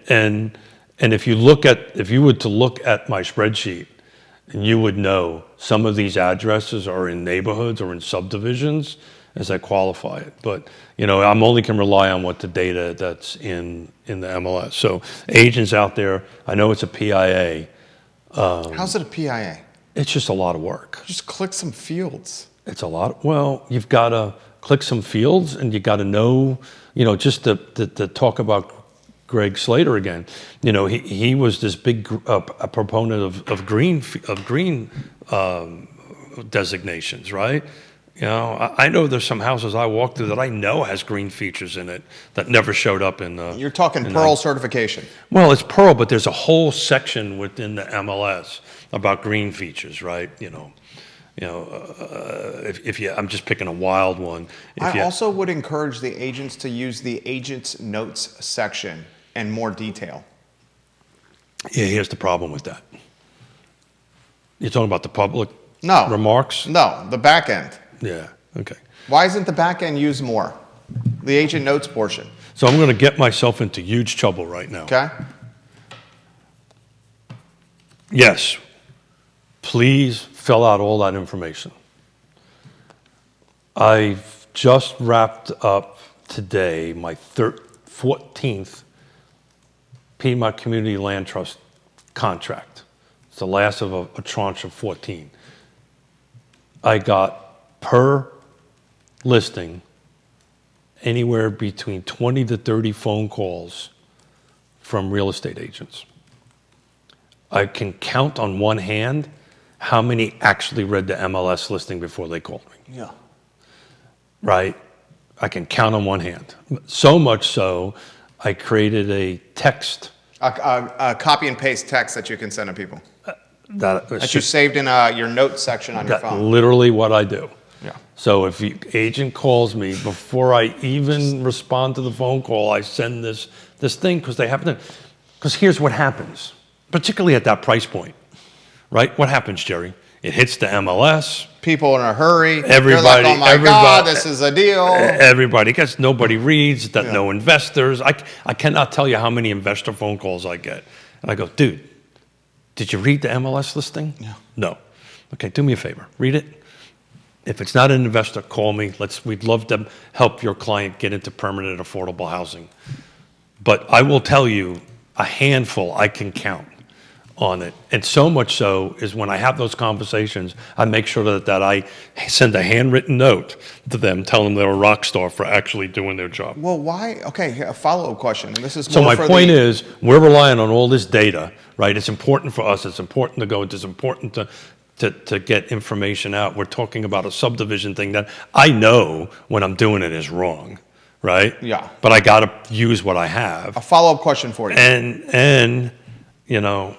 if you were to look at my spreadsheet, and you would know some of these addresses are in neighborhoods or in subdivisions as I qualify it. But, I'm only can rely on what the data that's in the MLS. So agents out there, I know it's a PIA. How's it a PIA? It's just a lot of work. Just click some fields. It's a lot. Well, you've got to click some fields and you got to know, just to talk about Greg Slater again. He was this big a proponent of green designations, right? I know there's some houses I walk through that I know has green features in it that never showed up in the. You're talking Pearl certification. Well, it's Pearl, but there's a whole section within the MLS about green features, right? I'm just picking a wild one. I also would encourage the agents to use the agent's notes section in more detail. Yeah, here's the problem with that. You're talking about the public remarks? No, the back end. Yeah, okay. Why isn't the back end used more? The agent notes portion. So I'm going to get myself into huge trouble right now. Okay. Yes, please fill out all that information. I've just wrapped up today my 14th Piedmont Community Land Trust contract. It's the last of a tranche of 14. I got per listing anywhere between 20 to 30 phone calls from real estate agents. I can count on one hand how many actually read the MLS listing before they called me. Yeah. Right? I can count on one hand. So much so, I created a text. A copy and paste text that you can send to people. That you saved in your notes section on your phone. Literally what I do. Yeah. So if the agent calls me, before I even respond to the phone call, I send this thing because they happen to. Because here's what happens, particularly at that price point. right? What happens, Jerry? It hits the MLS. People in a hurry. Everybody, like, oh my God, this is a deal. Everybody gets, nobody reads, that no investors. I cannot tell you how many investor phone calls I get. And I go, dude, did you read the MLS listing? Yeah. No. Okay, do me a favor. Read it. If it's not an investor, call me. We'd love to help your client get into permanent affordable housing. But I will tell you, a handful I can count on it. And so much so is when I have those conversations, I make sure that I send a handwritten note to them, telling them they're a rock star for actually doing their job. Well, why? Okay, a follow-up question. And this is so my point is, we're relying on all this data, right? It's important for us. It's important to go. It's important to get information out. We're talking about a subdivision thing that I know when I'm doing it is wrong, right? Yeah. But I got to use what I have. A follow-up question for you. And you know,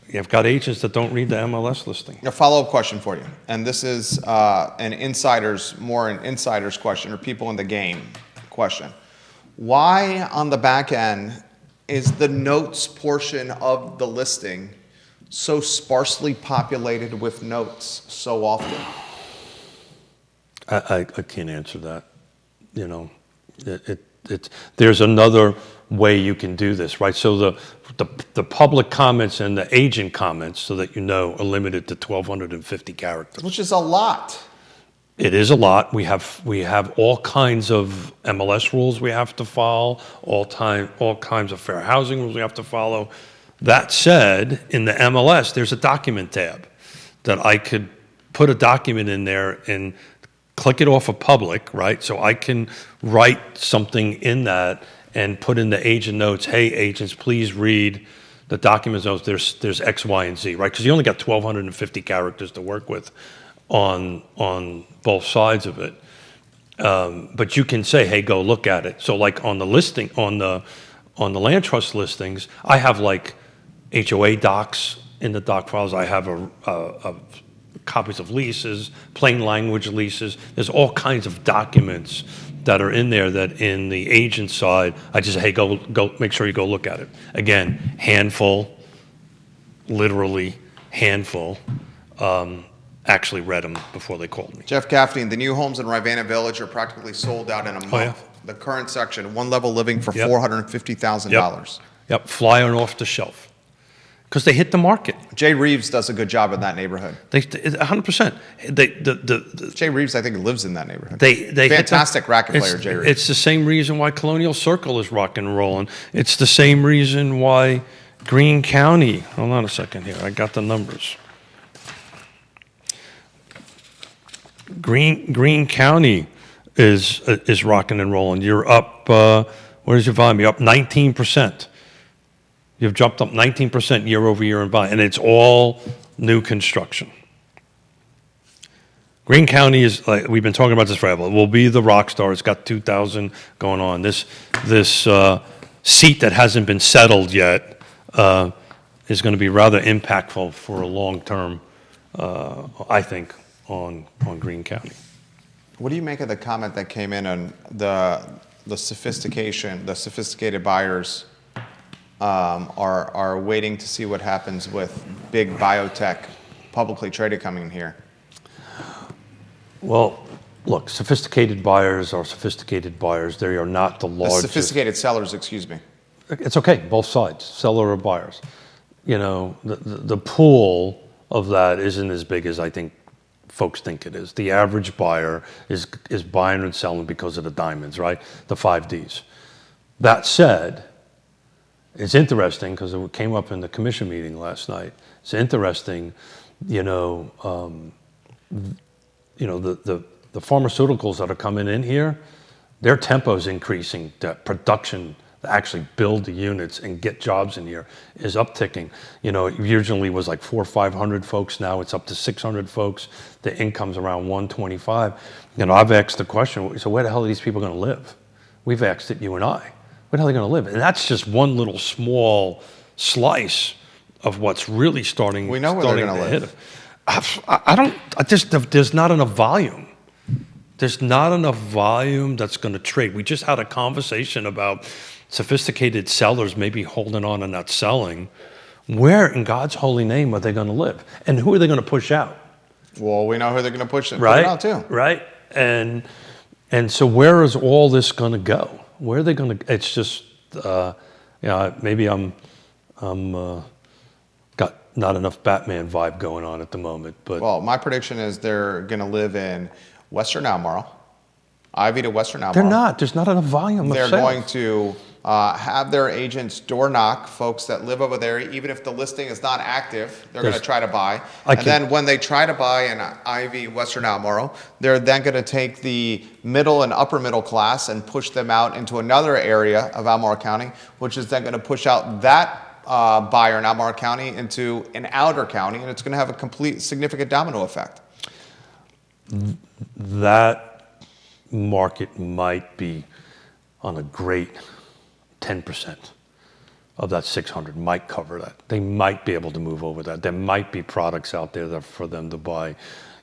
you've got agents that don't read the MLS listing. A follow-up question for you, and this is an insider's question, or people in the game question. Why on the back end is the notes portion of the listing so sparsely populated with notes so often? I can't answer that. You know, there's another way you can do this, right? So the public comments and the agent comments, so that you know, are limited to 1,250 characters. Which is a lot. It is a lot. We have all kinds of MLS rules we have to follow, all kinds of fair housing rules we have to follow. That said, in the MLS, there's a document tab that I could put a document in there and click it off of public, right? So I can write something in that and put in the agent notes, hey, agents, please read the document notes. There's X, Y, and Z, right? Because you only got 1,250 characters to work with on both sides of it. But you can say, hey, go look at it. So like on the listing, on the land trust listings, I have like HOA docs in the doc files. I have copies of leases, plain language leases. There's all kinds of documents that are in there that in the agent side, I just say, hey, go make sure you go look at it. Again, handful, literally handful, actually read them before they called me. Jeff Gaffney, the new homes in Rivanna Village are practically sold out in a month. Yeah. The current section, one level living for $450,000. Yep, flying off the shelf. Because they hit the market. Jay Reeves does a good job in that neighborhood. 100%. Jay Reeves, I think, lives in that neighborhood. They fantastic racket player, Jay Reeves. It's the same reason why Colonial Circle is rock and rolling. It's the same reason why Greene County. Hold on a second here. I got the numbers. Greene County is rocking and rolling. You're up. What is your volume? You're up 19%. You've jumped up 19% year over year in volume, and it's all new construction. Greene County is, like, we've been talking about this forever. It will be the rock star. It's got 2,000 going on. This seat that hasn't been settled yet is going to be rather impactful for a long term, I think, on Greene County. What do you make of the comment that came in on the sophisticated buyers are waiting to see what happens with big biotech publicly traded coming in here? Well, look, sophisticated buyers are sophisticated buyers. They are not the largest. Sophisticated sellers, excuse me. It's okay, both sides, seller or buyers. You know, the pool of that isn't as big as I think folks think it is. The average buyer is buying and selling because of the diamonds, right? The 5 Ds. That said, it's interesting because it came up in the commission meeting last night. It's interesting, the pharmaceuticals that are coming in here, their tempo is increasing. The production to actually build the units and get jobs in here is upticking. You know, it usually was like 400 or 500 folks. Now it's up to 600 folks. The income's around 125. You know, I've asked the question, so where the hell are these people going to live? We've asked it, you and I. Where the hell are they going to live? And that's just one little small slice of what's really starting. We know where they're going to live. There's not enough volume. There's not enough volume that's going to trade. We just had a conversation about sophisticated sellers maybe holding on and not selling Where in God's holy name are they going to live? And who are they going to push out? Well, we know who they're going to push it, right? Put it out too. Right. And so where is all this going to go? Where are they going to? It's just, maybe I'm got not enough Batman vibe going on at the moment. But well, my prediction is they're going to live in Western Albemarle, Ivy to Western Albemarle. They're not. There's not enough volume. They're of sales. going to have their agents door knock folks that live over there, even if the listing is not active. They're going to try to buy, then when they try to buy in Ivy, Western Albemarle, they're then going to take the middle and upper middle class and push them out into another area of Albemarle County, which is then going to push out that buyer in Albemarle County into an outer county, and it's going to have a complete significant domino effect. That market might be on a great 10% of that 600 might cover that. They might be able to move over that. There might be products out there that for them to buy,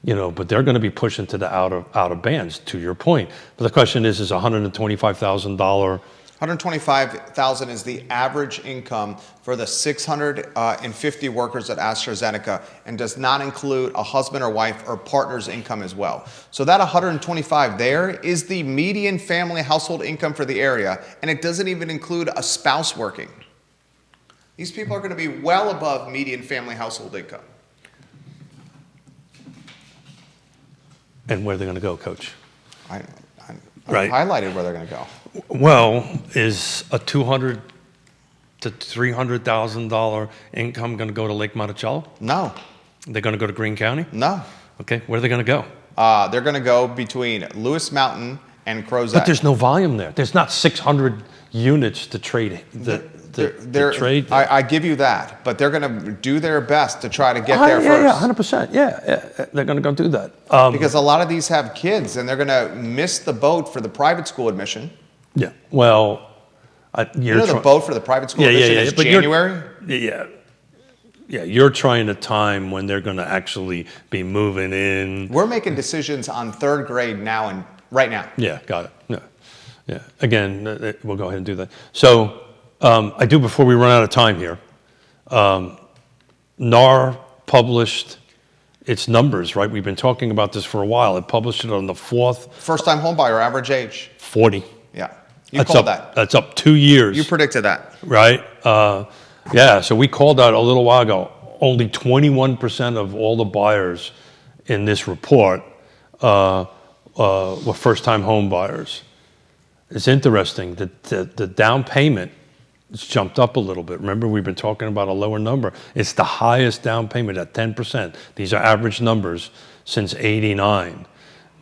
but they're going to be pushing to the outer bands, to your point. But the question is $125,000. $125,000 is the average income for the 650 workers at AstraZeneca, and does not include a husband or wife or partner's income as well. So that 125 there is the median family household income for the area, and it doesn't even include a spouse working. These people are going to be well above median family household income. And where are they going to go, Coach? I Right. highlighted where they're going to go. Well, is a $200,000 to $300,000 income going to go to Lake Monticello? No. They're going to go to Greene County? No. Okay, where are they going to go? They're going to go between Lewis Mountain and Crozet. But there's no volume there. There's not 600 units to trade. I give you that, but they're going to do their best to try to get there first. 100%. Yeah, they're going to go do that. Because a lot of these have kids, and they're going to miss the boat for the private school admission. Yeah, well, the boat for the private school admission is January? Yeah, you're trying to time when they're going to actually be moving in. We're making decisions on third grade now and right now. Yeah, got it. Yeah. Again, we'll go ahead and do that. So I do, before we run out of time here, NAR published its numbers, right? We've been talking about this for a while. It published it on the 4th. First-time home buyer, average age? 40. Yeah. You called that. That's up 2 years. You predicted that. Right? So we called that a little while ago. Only 21% of all the buyers in this report were first-time home buyers. It's interesting that the down payment has jumped up a little bit. Remember, we've been talking about a lower number. It's the highest down payment at 10%. These are average numbers since '89.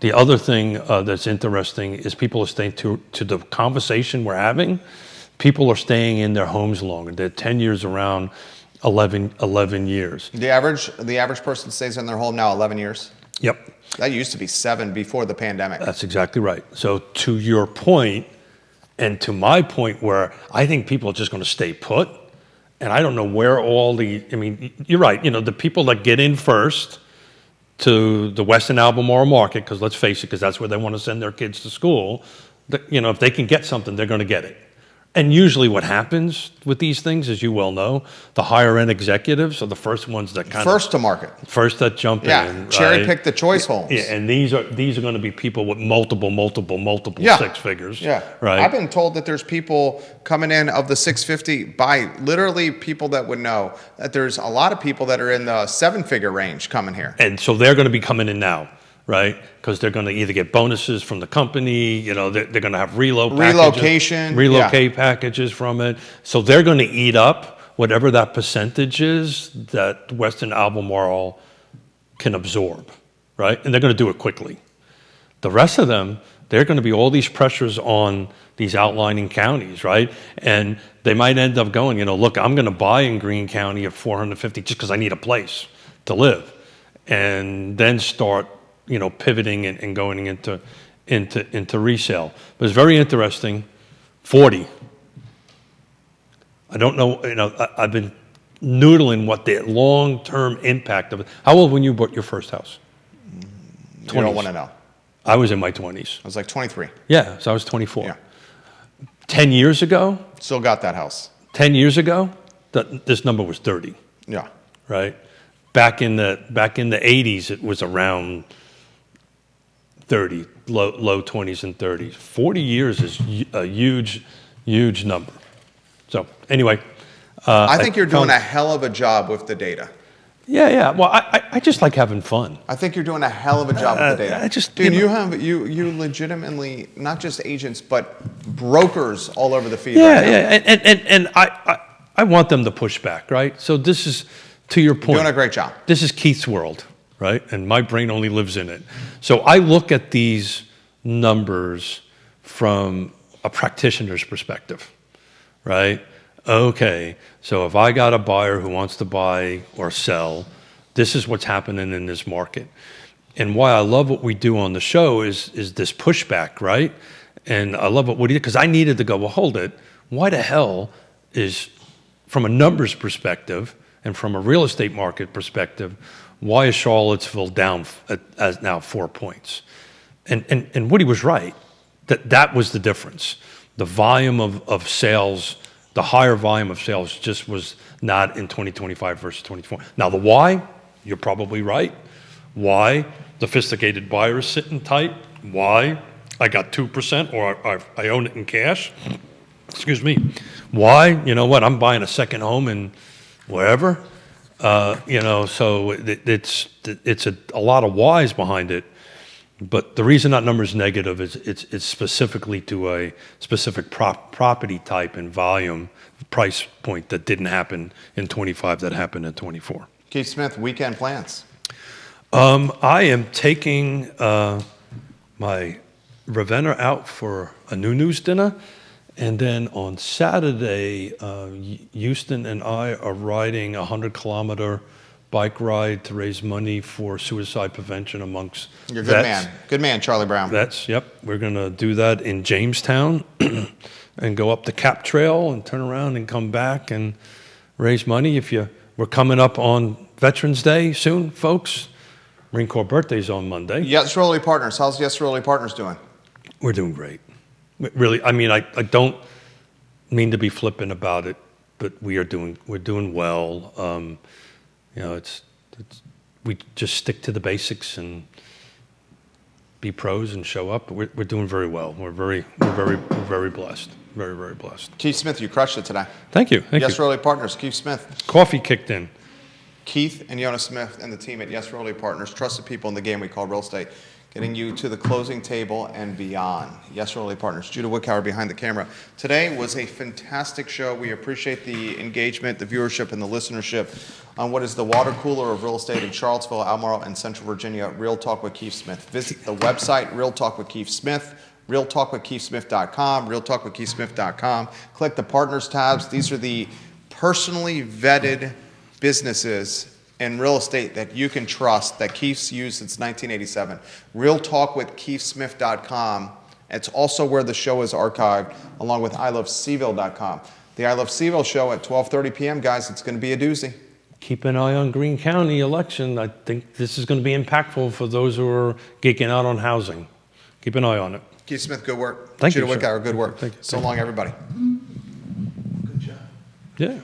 The other thing that's interesting is people are staying to the conversation we're having. People are staying in their homes longer. They're 10 years around 11 years. The average person stays in their home now 11 years? Yep. That used to be 7 before the pandemic. That's exactly right. So to your point, and to my point, where I think people are just going to stay put, and I don't know where you're right, the people that get in first to the Western Albemarle market, because let's face it, because that's where they want to send their kids to school, if they can get something, they're going to get it. And usually what happens with these things, as you well know, the higher end executives are the first ones that first to market. First that jump in. Yeah, cherry pick the choice homes. Yeah, and these are going to be people with multiple six figures. Yeah. Right. I've been told that there's people coming in of the 650 by literally people that would know that there's a lot of people that are in the 7-figure range coming here. And so they're going to be coming in now. Right, because they're going to either get bonuses from the company, they're going to have relocate packages from it. So they're going to eat up whatever that percentage is that Western Albemarle can absorb, right? And they're going to do it quickly. The rest of them, they're going to be all these pressures on these outlining counties, right? And they might end up going, look, I'm going to buy in Greene County at $450 just because I need a place to live, and then start pivoting and going into resale. But it's very interesting. 40. I don't know. I've been noodling what the long-term impact of it. How old when you bought your first house? 20s. You don't want to know. I was in my 20s. I was like 23. Yeah, so I was 24. Yeah. 10 years ago. Still got that house. 10 years ago, this number was 30. Yeah. Right. Back in the 80s, it was around 30, low 20s and 30s. 40 years is a huge number. So anyway, I think you're doing a hell of a job with the data. Yeah. Well, I just like having fun. I think you're doing a hell of a job with the data. Dude, you legitimately, not just agents, but brokers all over the feed. Yeah, and I want them to push back, right? So this is, to your point, you're doing a great job. This is Keith's world, right? And my brain only lives in it. So I look at these numbers from a practitioner's perspective, right? Okay, so if I got a buyer who wants to buy or sell, this is what's happening in this market. And why I love what we do on the show is this pushback, right? And I love what we do, because I needed to go, well, hold it. Why the hell is, from a numbers perspective and from a real estate market perspective, why is Charlottesville down as now 4 points? And Woody was right. That was the difference. The volume of sales, the higher volume of sales just was not in 2025 versus 2024. Now, the why, you're probably right. Why? Sophisticated buyers sitting tight. Why? I got 2% or I own it in cash. Excuse me. Why? You know what? I'm buying a second home in wherever. So it's a lot of whys behind it. But the reason that number is negative is it's specifically to a specific property type and volume price point that didn't happen in 25 that happened in 24. Keith Smith, weekend plans. I am taking my Ravenna out for a News dinner. And then on Saturday, Houston and I are riding a 100-kilometer bike ride to raise money for suicide prevention amongst You're a vets. good man. Good man, Charlie Brown. Vets, yep. We're going to do that in Jamestown and go up the Cap Trail and turn around and come back and raise money. We're coming up on Veterans Day soon, folks. Marine Corps birthday's on Monday. Yes Realty Partners. How's Yes Realty Partners doing? We're doing great. Really, I mean, I don't mean to be flippant about it, but we're doing well. We just stick to the basics and be pros and show up. We're doing very well. We're very blessed. Very blessed. Keith Smith, you crushed it today. Thank you. Yes Realty Partners. Keith Smith. Coffee kicked in. Keith and Yonna Smith and the team at Yes Realty Partners, trusted people in the game we call real estate, getting you to the closing table and beyond. Yes Realty Partners. Judah Wickower behind the camera. Today was a fantastic show. We appreciate the engagement, the viewership, and the listenership on what is the water cooler of real estate in Charlottesville, Albemarle, and Central Virginia, Real Talk with Keith Smith. Visit the website, Real Talk with Keith Smith, realtalkwithkeithsmith.com, realtalkwithkeithsmith.com. Click the Partners tabs. These are the personally vetted businesses in real estate that you can trust, that Keith's used since 1987. realtalkwithkeithsmith.com. It's also where the show is archived, along with ilovecville.com. The I Love CVille show at 12:30 p.m., guys. It's going to be a doozy. Keep an eye on Greene County election. I think this is going to be impactful for those who are geeking out on housing. Keep an eye on it. Keith Smith, good work. Thank you, Judah sir. Wickower, good work. Thank you. So long, everybody. Good job. Yeah.